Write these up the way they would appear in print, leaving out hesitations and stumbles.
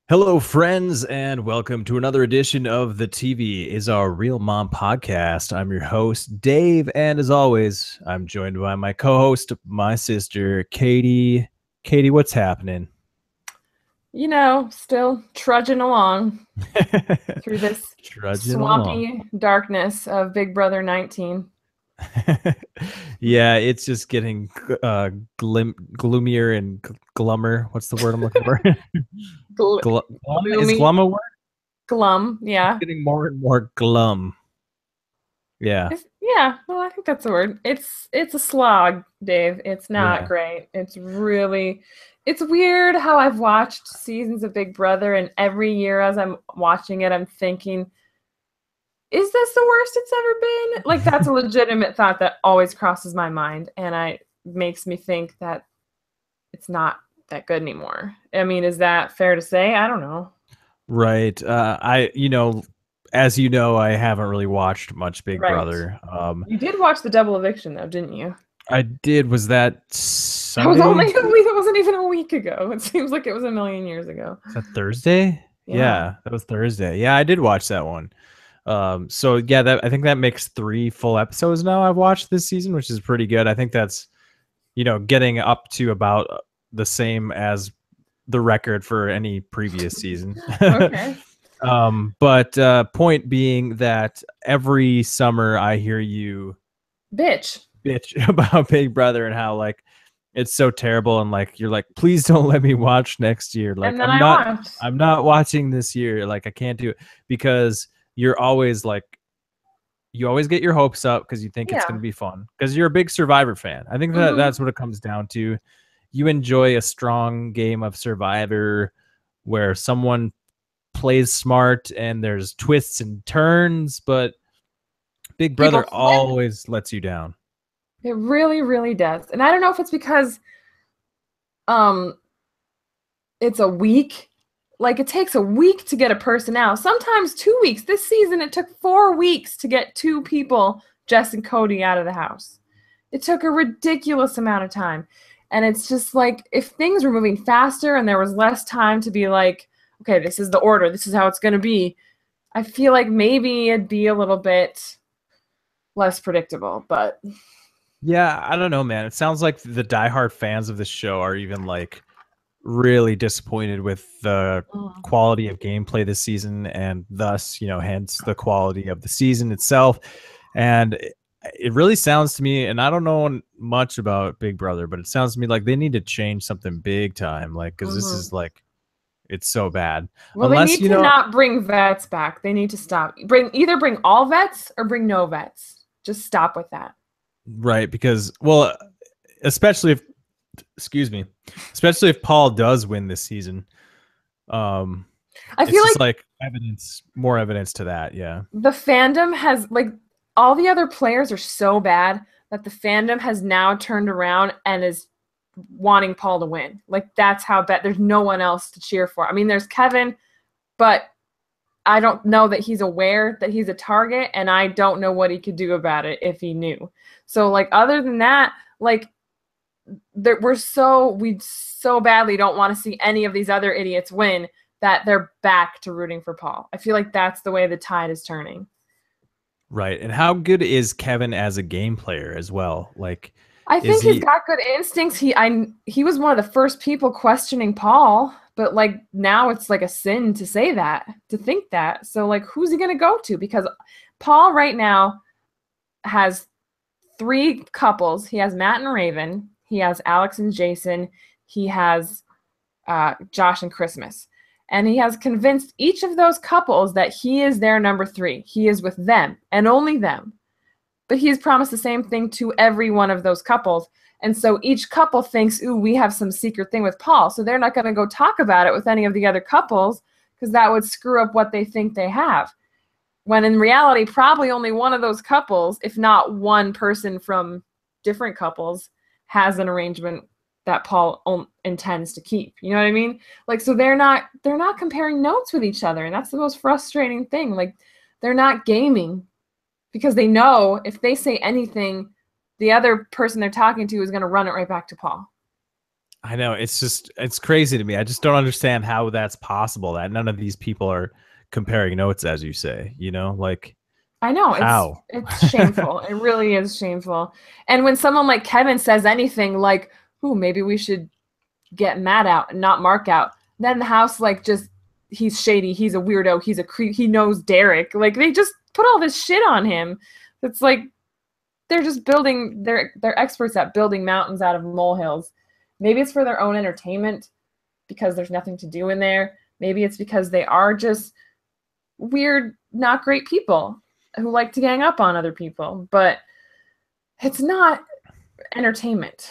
Hello, friends, and welcome to another edition of The TV is Our Real Mom podcast. I'm your host, Dave, and as always, I'm joined by my co-host, my sister, Katie. Katie, what's happening? Still trudging along through this Trudging along. swampy darkness of Big Brother 19. Yeah, it's just getting gloomier and glummer. What's the word I'm looking for? Gl Glum? Is Gloomy, glum a word? glum, yeah. Getting more and more glum. Yeah, Yeah, well, I think that's the word. It's a slog, Dave. It's not yeah. great. It's weird how I've watched seasons of Big Brother, and every year as I'm watching it, I'm thinking, is this the worst it's ever been? Like, that's a legitimate thought that always crosses my mind, and I makes me think that it's not that good anymore. I mean, is that fair to say? I don't know. Right. As you know, I haven't really watched much Big Right. Brother. You did watch the double eviction though, didn't you? I did. Was that That was only Sunday? a week. It wasn't even a week ago. It seems like it was a million years ago. Was that Thursday? Yeah. Yeah, that was Thursday. Yeah, I did watch that one. So yeah, that I think that makes 3 full episodes now I've watched this season, which is pretty good. I think that's, getting up to about the same as the record for any previous season. Okay. But point being that every summer I hear you Bitch. bitch about Big Brother and how like it's so terrible and like you're like, please don't let me watch next year. Like And then I watched. I'm not watching this year. Like I can't do it because you're always like you always get your hopes up because you think it's Yeah. gonna be fun. Because you're a big Survivor fan. I think that Hmm. that's what it comes down to. You enjoy a strong game of Survivor where someone plays smart and there's twists and turns, but Big People Brother flip. always lets you down. It really, really does. And I don't know if it's because um it's a week. Like it takes a week to get a person out. Sometimes 2 weeks. This season it took 4 weeks to get two people, Jess and Cody, out of the house. It took a ridiculous amount of time. And it's just like if things were moving faster and there was less time to be like, okay, this is the order, this is how it's going to be, I feel like maybe it'd be a little bit less predictable. But Yeah, I don't know, man. It sounds like the diehard fans of the show are even like really disappointed with the mm, quality of gameplay this season and thus, hence the quality of the season itself. And it really sounds to me, and I don't know much about Big Brother, but it sounds to me like they need to change something big time, like because this is mhm. like it's so bad. Well, they Unless need to not bring vets back. They need to stop. Bring all vets or bring no vets. Just stop with that. right, because well, especially if excuse me, especially if Paul does win this season. Um, I it's feel just like like more evidence to that. Yeah. the fandom has like all the other players are so bad that the fandom has now turned around and is wanting Paul to win. Like that's how bad. There's no one else to cheer for. I mean, there's Kevin, but I don't know that he's aware that he's a target, and I don't know what he could do about it if he knew. So like other than that, like we so badly don't want to see any of these other idiots win that they're back to rooting for Paul. I feel like that's the way the tide is turning. Right. And how good is Kevin as a game player as well? Like, I is think he's he got good instincts. He was one of the first people questioning Paul, but like now it's like a sin to say that, to think that. So like who's he going to go to? Because Paul right now has three couples. He has Matt and Raven, he has Alex and Jason, he has Josh and Christmas. And he has convinced each of those couples that he is their number three. He is with them and only them. But he's promised the same thing to every one of those couples. And so each couple thinks, ooh, we have some secret thing with Paul. So they're not going to go talk about it with any of the other couples because that would screw up what they think they have. When in reality, probably only one of those couples, if not one person from different couples, has an arrangement that Paul intends to keep. You know what I mean? Like, so they're not comparing notes with each other, and that's the most frustrating thing. Like, they're not gaming because they know if they say anything, the other person they're talking to is going to run it right back to Paul. I know, it's crazy to me. I just don't understand how that's possible that none of these people are comparing notes, as you say, like I know how? it's shameful. It really is shameful. And when someone like Kevin says anything like, "Ooh, maybe we should get Matt out and not Mark out," then the house like just he's shady, he's a weirdo, he's a creep, he knows Derek. Like they just put all this shit on him. It's like they're just building. They're experts at building mountains out of molehills. Maybe it's for their own entertainment because there's nothing to do in there. Maybe it's because they are just weird, not great people who like to gang up on other people, but it's not entertainment.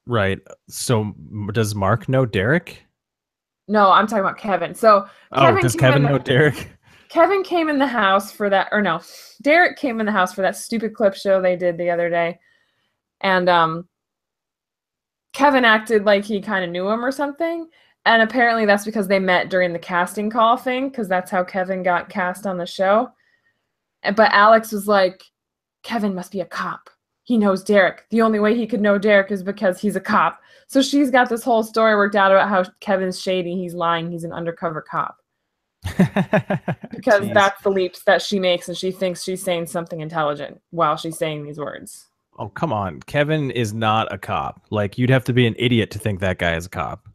Right. So does Mark know Derek? No, I'm talking about Kevin. So Oh, does Kevin know Derek? Kevin came in the house for that, or no, Derek came in the house for that stupid clip show they did the other day. And Kevin acted like he kind of knew him or something. And apparently that's because they met during the casting call thing, because that's how Kevin got cast on the show. But Alex was like, Kevin must be a cop. He knows Derek. The only way he could know Derek is because he's a cop. So she's got this whole story worked out about how Kevin's shady. He's lying. He's an undercover cop. Because that's the leaps that she makes, and she thinks she's saying something intelligent while she's saying these words. Oh, come on. Kevin is not a cop. Like, you'd have to be an idiot to think that guy is a cop.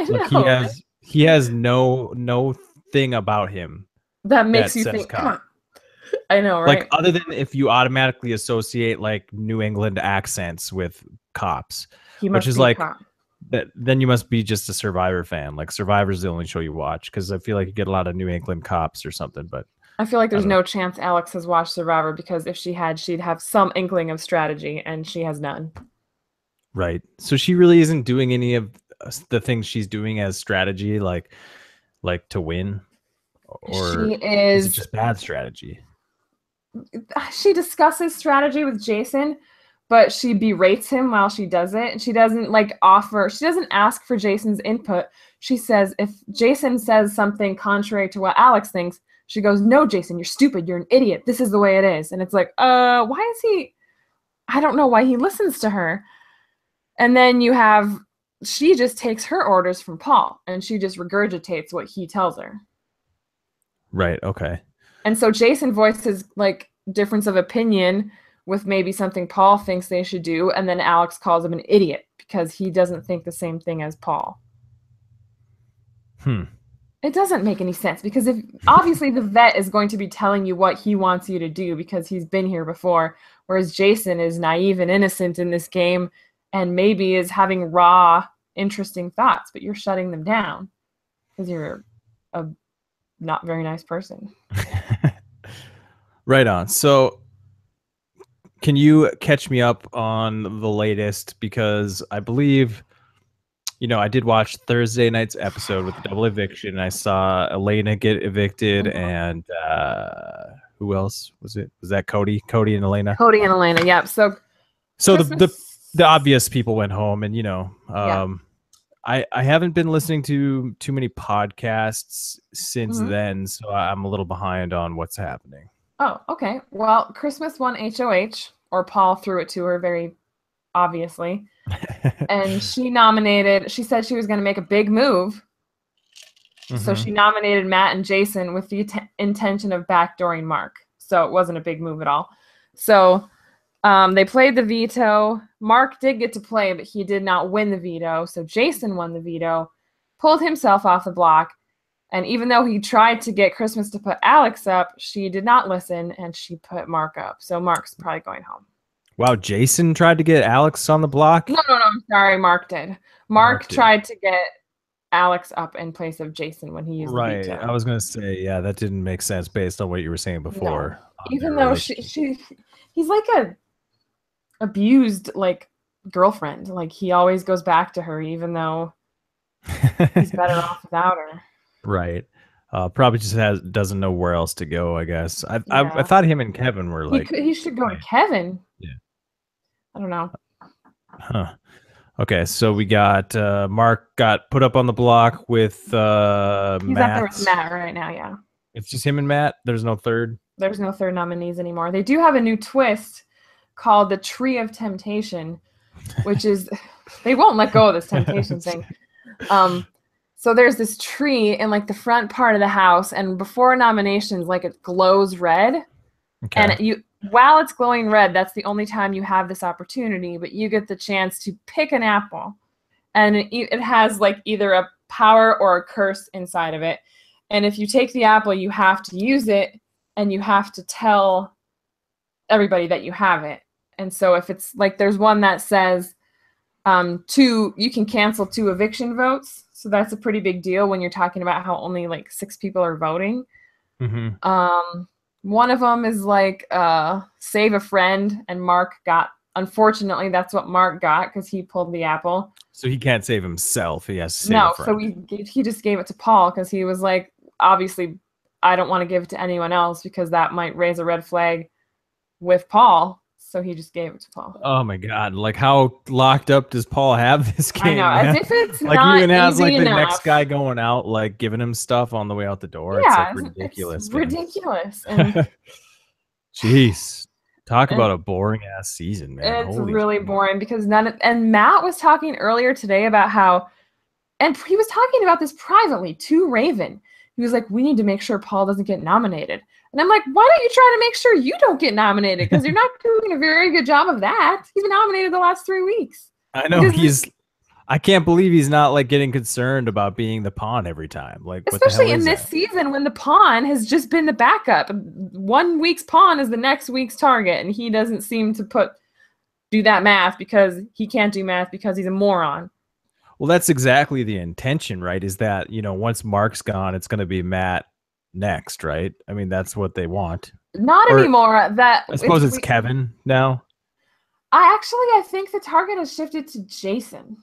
Like, he has no thing about him that makes you think cop. I know, right? Like, other than if you automatically associate like New England accents with cops, which is like that, then you must be just a Survivor fan. Like, Survivor's the only show you watch, because I feel like you get a lot of New England cops or something. But I feel like there's no chance Alex has watched Survivor, because if she had, she'd have some inkling of strategy, and she has none. Right. So she really isn't doing any of the things she's doing as strategy, like to win, or is it just bad strategy? She discusses strategy with Jason, but she berates him while she does it. And she doesn't she doesn't ask for Jason's input. She says, if Jason says something contrary to what Alex thinks, she goes, "No, Jason, you're stupid. You're an idiot. This is the way it is." And it's like, why is he? I don't know why he listens to her. And then she just takes her orders from Paul, and she just regurgitates what he tells her. Right. Okay. And so Jason voices like difference of opinion with maybe something Paul thinks they should do, and then Alex calls him an idiot because he doesn't think the same thing as Paul. It doesn't make any sense, because if obviously the vet is going to be telling you what he wants you to do because he's been here before, whereas Jason is naive and innocent in this game and maybe is having raw, interesting thoughts, but you're shutting them down because you're a not very nice person. Right on. So can you catch me up on the latest? Because I believe, I did watch Thursday night's episode with the double eviction. I saw Elena get evicted, and who else was it? Was that Cody? Cody and Elena? Cody and Elena, yep. So the obvious people went home, and I haven't been listening to too many podcasts since then, so I'm a little behind on what's happening. Oh, okay. Well, Christmas won HOH, or Paul threw it to her very obviously. And she said she was going to make a big move. So she nominated Matt and Jason with the intention of backdooring Mark. So it wasn't a big move at all. So they played the veto. Mark did get to play, but he did not win the veto. So Jason won the veto, pulled himself off the block. And even though he tried to get Christmas to put Alex up, she did not listen, and she put Mark up. So Mark's probably going home. Wow, Jason tried to get Alex on the block? No, I'm sorry, Mark did. Mark tried to get Alex up in place of Jason when he used the veto. I was going to say, yeah, that didn't make sense based on what you were saying before. No. Even though he's like a abused girlfriend. Like, he always goes back to her, even though he's better off without her. Right. Probably just doesn't know where else to go, I guess. I thought him and Kevin were like... He should go to Kevin. Yeah. I don't know. Huh. Okay, so we got Mark got put up on the block with Matt. He's up there with Matt right now, yeah. It's just him and Matt? There's no third? There's no third nominees anymore. They do have a new twist called the Tree of Temptation, which is They won't let go of this temptation thing. So there's this tree in like the front part of the house, and before nominations, like it glows red. Okay. And while it's glowing red, that's the only time you have this opportunity, but you get the chance to pick an apple. And it has like either a power or a curse inside of it. And if you take the apple, you have to use it, and you have to tell everybody that you have it. And so if it's like, there's one that says you can cancel 2 eviction votes. So that's a pretty big deal when you're talking about how only like 6 people are voting. Mm-hmm. One of them is like save a friend, and unfortunately, that's what Mark got because he pulled the apple. So he can't save himself. He has to save a friend. So he just gave it to Paul because he was like, obviously, I don't want to give it to anyone else because that might raise a red flag with Paul. So he just gave it to Paul. Oh my God! Like, how locked up does Paul have this game? I know, as if it's like not he even has like easy the enough. next guy going out, like giving him stuff on the way out the door. Yeah, it's like ridiculous. It's ridiculous. And jeez, talk about a boring ass season, man. It's really boring because and Matt was talking earlier today about how, and he was talking about this privately to Raven. He was like, we need to make sure Paul doesn't get nominated. And I'm like, why don't you try to make sure you don't get nominated? Because you're not doing a very good job of that. He's been nominated the last 3 weeks. I know I can't believe he's not like getting concerned about being the pawn every time. Like, especially in this season when the pawn has just been the backup. 1 week's pawn is the next week's target, and he doesn't seem to do that math because he can't do math because he's a moron. Well, that's exactly the intention, right? Is that, once Mark's gone, it's going to be Matt next, right? I mean, that's what they want. Not anymore. I suppose it's Kevin now. I think the target has shifted to Jason.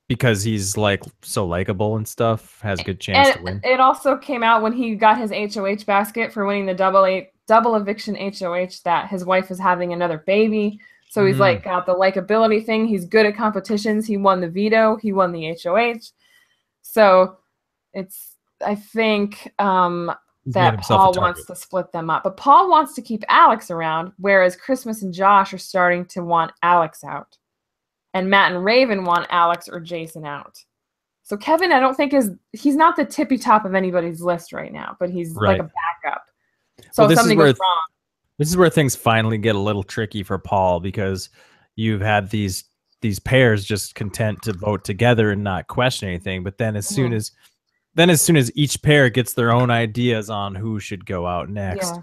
Because he's like so likable and stuff, has a good chance to win. It also came out when he got his HOH basket for winning the double eviction HOH that his wife is having another baby. So he's like got the likability thing. He's good at competitions. He won the veto. He won the HOH. So I think that Paul wants to split them up. But Paul wants to keep Alex around, whereas Christmas and Josh are starting to want Alex out. And Matt and Raven want Alex or Jason out. So Kevin, I don't think he's not the tippy top of anybody's list right now, but he's like a backup. So if something goes wrong. This is where things finally get a little tricky for Paul, because you've had these pairs just content to vote together and not question anything. But then as soon as each pair gets their own ideas on who should go out next,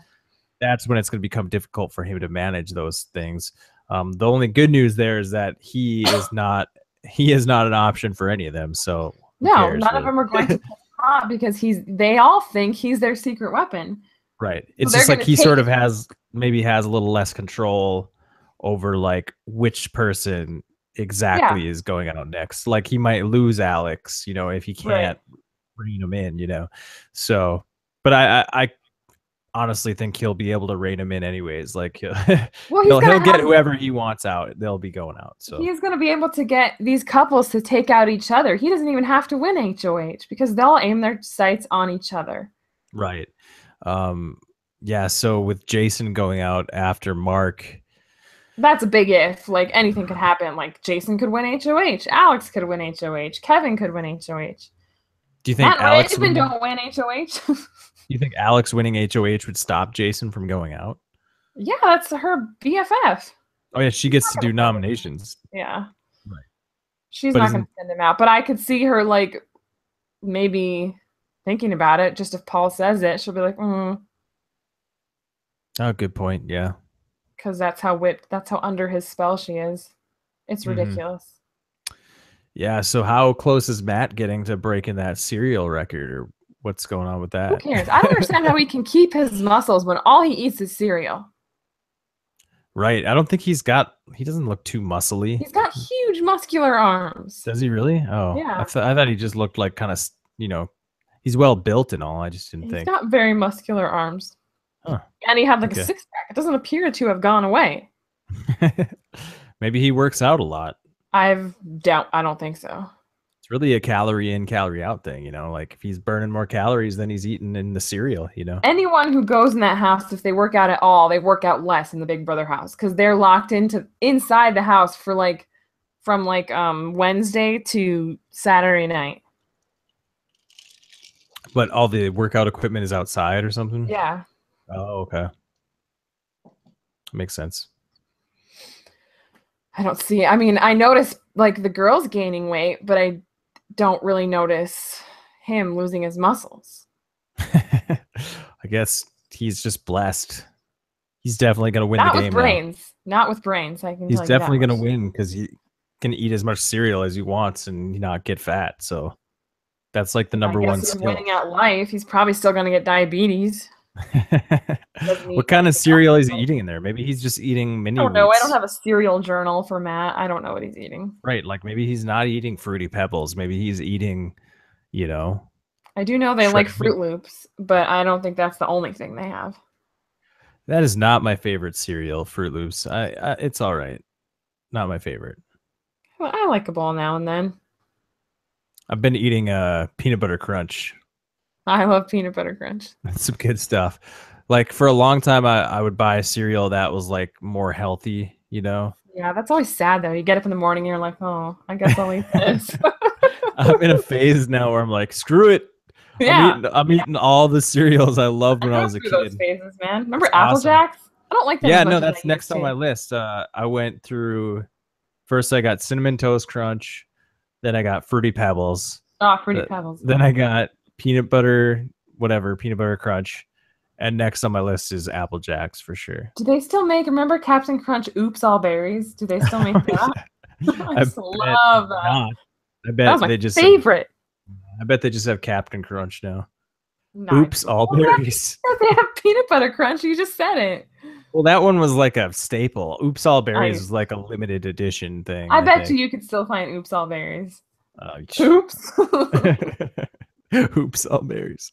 that's when it's going to become difficult for him to manage those things. The only good news there is that he is not an option for any of them. So none of them are going to pick Todd because they all think he's their secret weapon. Right. It's just like he sort of has a little less control over like which person exactly is going out next. Like he might lose Alex, if he can't bring him in, So, but I honestly think he'll be able to rein him in anyways. Like he'll get whoever he wants out. They'll be going out. So he's going to be able to get these couples to take out each other. He doesn't even have to win HOH because they'll aim their sights on each other. Right. So with Jason going out after Mark, that's a big if. Like anything could happen. Like Jason could win HOH. Alex could win HOH. Kevin could win HOH. Do you think Alex don't win HOH? Do you think Alex winning HOH would stop Jason from going out? Yeah, that's her BFF. Oh yeah, she gets to do nominations. Yeah. Right. She's not going to send him out, but I could see her like maybe thinking about it. Just if Paul says it, she'll be like, Oh, good point. Yeah. Because that's how under his spell she is. It's ridiculous. Yeah. So how close is Matt getting to breaking that cereal record, or what's going on with that? Who cares? I don't understand how he can keep his muscles when all he eats is cereal. Right. I don't think he doesn't look too muscly. He's got huge muscular arms. Does he really? Oh, yeah. I thought he just looked like kind of, he's well built and all. I just didn't think. He's got very muscular arms. Huh. And he had like a six-pack. It doesn't appear to have gone away. Maybe he works out a lot. I don't think so. It's really a calorie in, calorie out thing, like if he's burning more calories than he's eating in the cereal, Anyone who goes in that house, if they work out at all, they work out less in the Big Brother house because they're locked inside the house for like from like Wednesday to Saturday night. But all the workout equipment is outside or something? Yeah. Oh, okay. Makes sense. I don't see. I mean, I notice like the girls gaining weight, but I don't really notice him losing his muscles. I guess he's just blessed. He's definitely going to win the Not game with now. brains. Not with brains. I can He's tell you that definitely going to much. win because he can eat as much cereal as he wants and not get fat. So that's like the I number guess one he's skill. winning at life. He's probably still going to get diabetes. Doesn't What eat kind of anything cereal else. is he eating in there? Maybe he's just eating mini I don't know. I don't wheats. have a cereal journal for Matt. I don't know what he's eating. Right. Like maybe he's not eating Fruity Pebbles. Maybe he's eating, you know, I do know they like shredded wheat. Fruit Loops, but I don't think that's the only thing they have. That is not my favorite cereal, Fruit Loops. It's all right. Not my favorite. Well, I like a bowl now and then. I've been eating peanut butter crunch. I love peanut butter crunch. That's some good stuff. Like for a long time, I would buy a cereal that was like more healthy, you know? Yeah, that's always sad though. You get up in the morning and you're like, oh, I guess I'll eat this. I'm in a phase now where I'm like, screw it. Yeah. I'm eating all the cereals I loved I when I go was a through those kid. phases, man. Remember It's Apple awesome. Jacks? I don't like them as Yeah, much no, as I that's next used on my to. list. I went through first I got Cinnamon Toast Crunch, then I got Fruity Pebbles, Oh, Fruity Pebbles. then I got peanut butter, whatever, peanut butter crunch. And next on my list is Apple Jacks for sure. Do they still make, remember Captain Crunch Oops All Berries? Do they still make that? I I just bet love that. not. I That was bet my they just favorite. I bet they just have Captain Crunch now. No, Oops, all berries. they have peanut butter crunch. You just said it. Well, that one was like a staple. Oops, all berries I was like a limited edition thing. I bet think. you could still find Oops All Berries. Oops. Oops. Oops, all berries.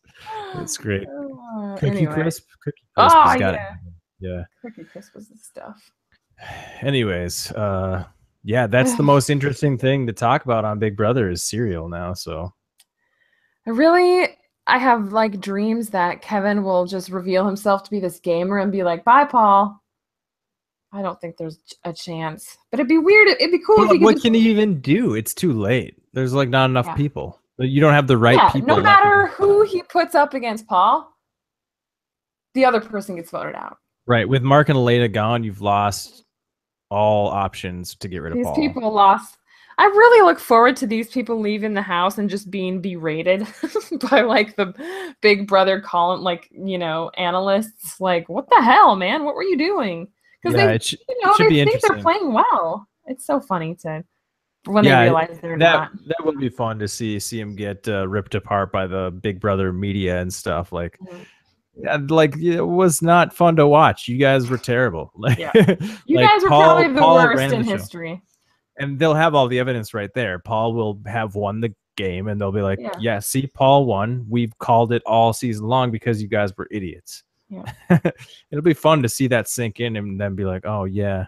It's great. Cookie Anyway. Crisp. Cookie Crisp Oh, has got yeah. it. Yeah. Cookie Crisp was the stuff. Anyways, yeah, that's the most interesting thing to talk about on Big Brother is cereal now. So I have like dreams that Kevin will just reveal himself to be this gamer and be like, bye, Paul. I don't think there's a chance, but it'd be weird. It'd be cool if he could. What can he even do? It's too late. There's like not enough people. You don't have the right people. No matter who he puts up against Paul, the other person gets voted out. Right. With Mark and Elena gone, you've lost all options to get rid of Paul. These people lost. I really look forward to these people leaving the house and just being berated by like the Big Brother column, like, analysts. Like, what the hell, man? What were you doing? Because they think they're playing well. It's so funny when they realize they're not. That would be fun to see him get ripped apart by the Big Brother media and stuff. Like, it was not fun to watch. You guys were terrible. You guys were probably the worst in history. And they'll have all the evidence right there. Paul will have won the game, and they'll be like, yeah, see, Paul won. We've called it all season long because you guys were idiots. Yeah. It'll be fun to see that sink in and then be like, oh, yeah.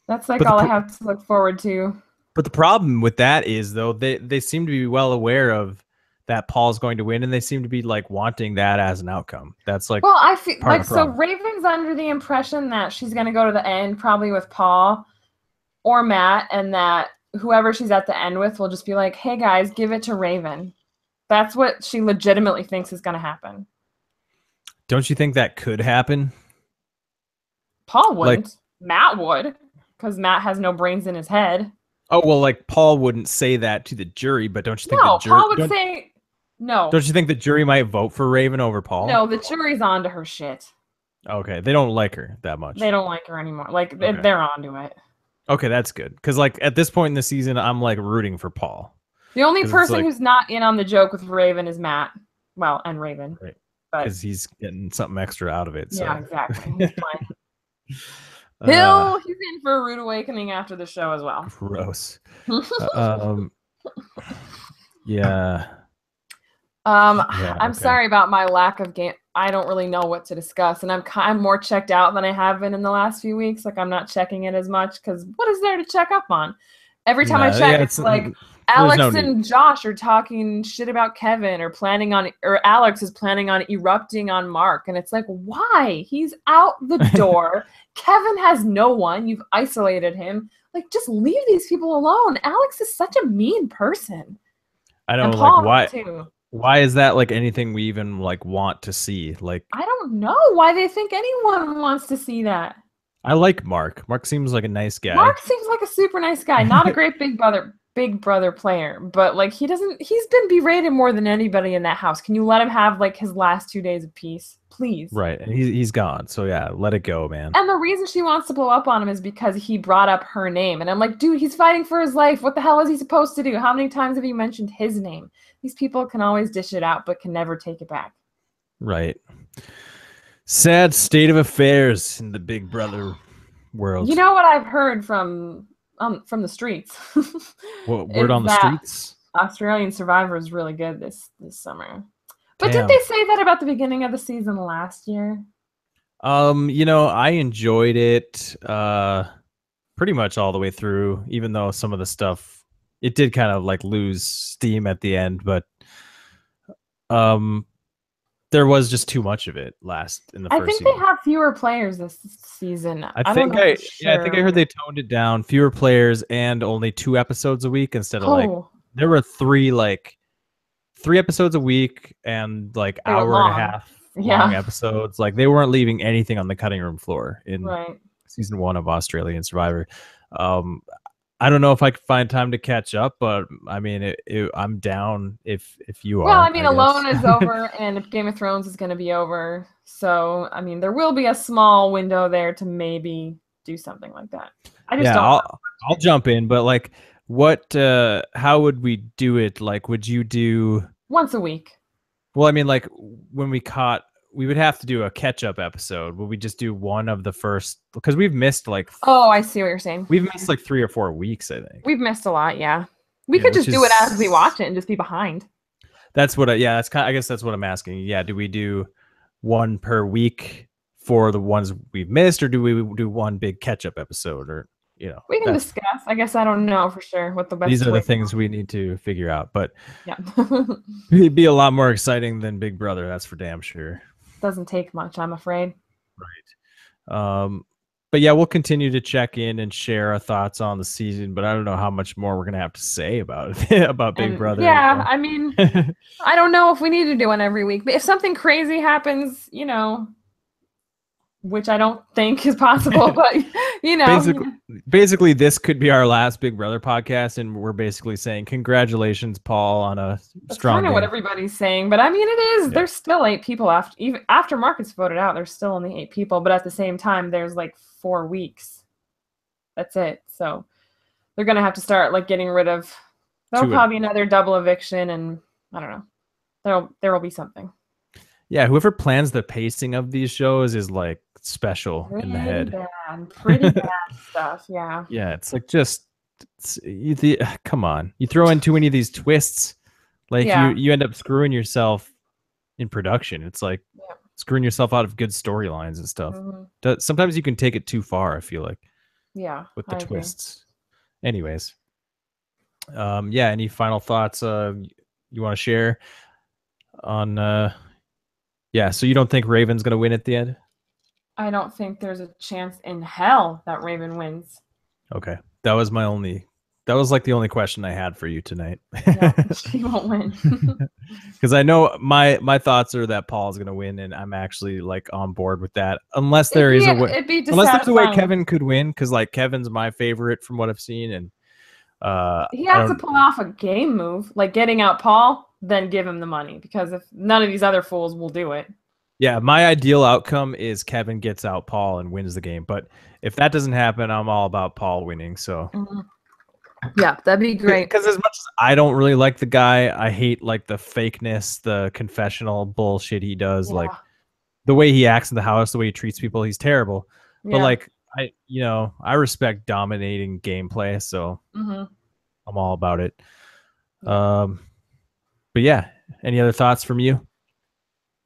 That's like all I have to look forward to. But the problem with that is, though, they seem to be well aware of that Paul's going to win, and they seem to be like wanting that as an outcome. That's like, well, I feel like, so Raven's under the impression that she's going to go to the end probably with Paul or Matt, and that whoever she's at the end with will just be like, hey guys, give it to Raven. That's what she legitimately thinks is going to happen. Don't you think that could happen? Paul wouldn't. Like, Matt would, because Matt has no brains in his head. Oh, well, like Paul wouldn't say that to the jury, but don't you think the jury... Paul would say no. Don't you think the jury might vote for Raven over Paul? No, the jury's on to her shit. Okay, they don't like her that much. They don't like her anymore. Like, they're on to it. Okay, that's good. Because, like, at this point in the season, I'm, like, rooting for Paul. The only person who's not in on the joke with Raven is Matt. Well, and Raven. Right. Because he's getting something extra out of it. So. Yeah, exactly. He's playing. He's in for a rude awakening after the show as well. Gross. Yeah. I'm sorry about my lack of game. I don't really know what to discuss, and I'm more checked out than I have been in the last few weeks. Like, I'm not checking it as much because what is there to check up on? Every time I check, it's like There's no Alex need. and Josh are talking shit about Kevin or Alex is planning on erupting on Mark. And it's like, why? He's out the door. Kevin has no one. You've isolated him. Like, just leave these people alone. Alex is such a mean person. I know, And like, Paul too. why is that like anything we even like want to see? Like, I don't know why they think anyone wants to see that. I like Mark. Mark seems like a nice guy. Mark seems like a super nice guy. Not a great big brother player, but like he's been berated more than anybody in that house. Can you let him have like his last 2 days of peace, please? Right. And he's gone. So yeah, let it go, man. And the reason she wants to blow up on him is because he brought up her name. And I'm like, dude, he's fighting for his life. What the hell is he supposed to do? How many times have you mentioned his name? These people can always dish it out, but can never take it back. Right. Sad state of affairs in the Big Brother world. You know what I've heard from the streets? Word on the streets? Australian Survivor is really good this summer. But Damn. didn't they say that about the beginning of the season last year? You know, I enjoyed it pretty much all the way through, even though some of the stuff it did kind of like lose steam at the end, but there was just too much of it in the first season. I think they have fewer players this season. I think I heard they toned it down, fewer players and only 2 episodes a week instead of like there were 3 episodes a week and like hour and a half long episodes. Like they weren't leaving anything on the cutting room floor in season 1 of Australian Survivor. I don't know if I could find time to catch up, but I mean, I'm down if you are. Well, I mean, Alone is over, and Game of Thrones is going to be over. So, I mean, there will be a small window there to maybe do something like that. I just don't. I'll jump in, but like, how would we do it? Like, would you do once a week? Well, I mean, like when we would have to do a catch-up episode. Would we just do one of the first? Because we've missed like. Oh, I see what you're saying. We've missed like 3 or 4 weeks, I think. We've missed a lot, yeah. We could just do it as we watch it and just be behind. That's what. I guess that's what I'm asking. Yeah, do we do one per week for the ones we've missed, or do we do one big catch-up episode, or we can discuss. I guess I don't know for sure what the best. These are the things we need to figure out, but yeah, it'd be a lot more exciting than Big Brother. That's for damn sure. Doesn't take much, I'm afraid. Right. But yeah, we'll continue to check in and share our thoughts on the season, but I don't know how much more we're gonna have to say about it about Big Brother. Yeah, I mean, I don't know if we need to do one every week, but if something crazy happens, which I don't think is possible, but basically this could be our last Big Brother podcast, and we're basically saying congratulations, Paul, on a strong. That's kind of what everybody's saying, but I mean, it is. Yeah. There's still 8 people after Marcus voted out. There's still only 8 people, but at the same time, there's like 4 weeks. That's it. So they're gonna have to start like getting rid of. There'll probably be another double eviction, and I don't know. There will be something. Yeah, whoever plans the pacing of these shows is like special in the head. Pretty bad stuff. Yeah. Yeah, it's like come on, you throw in too many of these twists, like you end up screwing yourself in production. It's like screwing yourself out of good storylines and stuff. Mm-hmm. Sometimes you can take it too far, I feel like. Yeah. With the twists. Agree. Anyways. Any final thoughts you want to share on so you don't think Raven's gonna win at the end? I don't think there's a chance in hell that Raven wins. Okay. That was like the only question I had for you tonight. Yeah, she won't win. Because I know my thoughts are that Paul's going to win, and I'm actually like on board with that. Unless there's a way Kevin could win, because like Kevin's my favorite from what I've seen, and he has to pull off a game move, like getting out Paul, then give him the money, because if none of these other fools will do it. Yeah, my ideal outcome is Kevin gets out Paul and wins the game. But if that doesn't happen, I'm all about Paul winning. So yeah, that'd be great. Because as much as I don't really like the guy, I hate like the fakeness, the confessional bullshit he does. Yeah. Like the way he acts in the house, the way he treats people, he's terrible. Yeah. But like I respect dominating gameplay, so I'm all about it. But yeah, any other thoughts from you?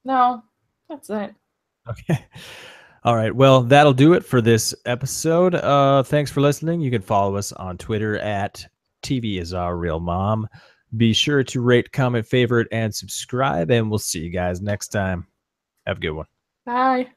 No. That's it. Okay. All right. Well, that'll do it for this episode. Thanks for listening. You can follow us on Twitter at TV is our real mom. Be sure to rate, comment, favorite, and subscribe, and we'll see you guys next time. Have a good one. Bye.